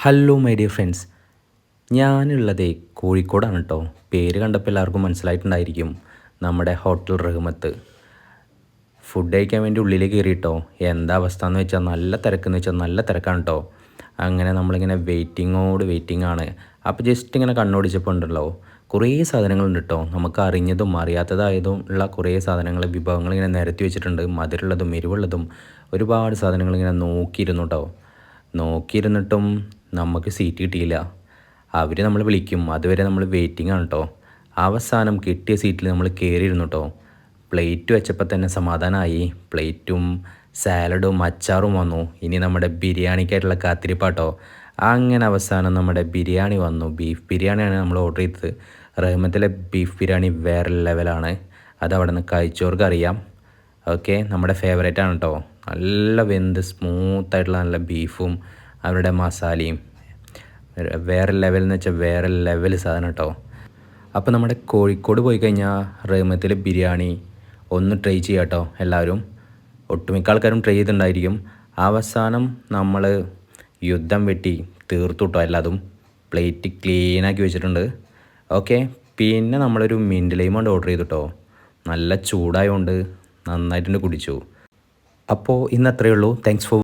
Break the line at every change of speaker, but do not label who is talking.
Hello my dear friends, ഞാനുള്ളത് കോഴിക്കോടാണ് കേട്ടോ. പേര് കണ്ടപ്പോൾ എല്ലാവർക്കും മനസ്സിലായിട്ടുണ്ടായിരിക്കും. നമ്മുടെ ഹോട്ടൽ റഹ്മത്ത്. ഫുഡ് കഴിക്കാൻ വേണ്ടി ഉള്ളിലേക്ക് കയറിയിട്ടോ. എന്താ അവസ്ഥ എന്ന് വെച്ചാൽ നല്ല തിരക്കെന്ന് വെച്ചാൽ നല്ല തിരക്കാണ് കേട്ടോ. അങ്ങനെ നമ്മളിങ്ങനെ വെയിറ്റിംഗ് ആണ്. അപ്പോൾ ജസ്റ്റ് ഇങ്ങനെ കണ്ണോടിച്ചപ്പോൾ ഉണ്ടല്ലോ കുറേ സാധനങ്ങളുണ്ട് കേട്ടോ. നമുക്ക് അറിഞ്ഞതും അറിയാത്തതായതും ഉള്ള കുറേ സാധനങ്ങൾ, വിഭവങ്ങൾ ഇങ്ങനെ നിരത്തി വെച്ചിട്ടുണ്ട്. മധുരമുള്ളതും എരിവുള്ളതും ഒരുപാട് സാധനങ്ങൾ ഇങ്ങനെ നോക്കിയിരുന്നു കേട്ടോ. നോക്കിയിരുന്നിട്ടും നമുക്ക് സീറ്റ് കിട്ടിയില്ല. അവർ നമ്മൾ വിളിക്കും, അതുവരെ നമ്മൾ വെയിറ്റിംഗ് ആണ് കേട്ടോ. അവസാനം കിട്ടിയ സീറ്റിൽ നമ്മൾ കയറിയിരുന്നു കേട്ടോ. പ്ലേറ്റ് വെച്ചപ്പോൾ തന്നെ സമാധാനമായി. പ്ലേറ്റും സാലഡും അച്ചാറും വന്നു. ഇനി നമ്മുടെ ബിരിയാണിക്കായിട്ടുള്ള കാത്തിരിപ്പാട്ടോ. അങ്ങനെ അവസാനം നമ്മുടെ ബിരിയാണി വന്നു. ബീഫ് ബിരിയാണിയാണ് നമ്മൾ ഓർഡർ ചെയ്തത്. റഹ്മത്തിലെ ബീഫ് ബിരിയാണി വേറെ ലെവലാണ്. അത് അവിടെ നിന്ന് കഴിച്ചവർക്ക് അറിയാം. ഓക്കെ, നമ്മുടെ ഫേവറേറ്റ് ആണ് കേട്ടോ. നല്ല വെന്ത് സ്മൂത്തായിട്ടുള്ള നല്ല ബീഫും അവരുടെ മസാലയും വേറെ ലെവൽ എന്ന് വെച്ചാൽ വേറെ ലെവൽ സാധനം കേട്ടോ. അപ്പോൾ നമ്മുടെ കോഴിക്കോട് പോയി കഴിഞ്ഞാൽ റഹ്മത്തിലെ ബിരിയാണി ഒന്ന് ട്രൈ ചെയ്യാം കേട്ടോ എല്ലാവരും. ഒട്ടുമിക്ക ആൾക്കാരും ട്രൈ ചെയ്തിട്ടുണ്ടായിരിക്കും. അവസാനം നമ്മൾ യുദ്ധം വെട്ടി തീർത്തു കേട്ടോ. എല്ലാതും പ്ലേറ്റ് ക്ലീനാക്കി വെച്ചിട്ടുണ്ട്. ഓക്കെ, പിന്നെ നമ്മളൊരു മിൻറ്റ് ലൈം കൊണ്ട് ഓർഡർ ചെയ്തു കേട്ടോ. നല്ല ചൂടായതുകൊണ്ട് നന്നായിട്ടുണ്ട് കുടിച്ചു. അപ്പോൾ ഇന്ന് അത്രയേ ഉള്ളൂ. Thanks for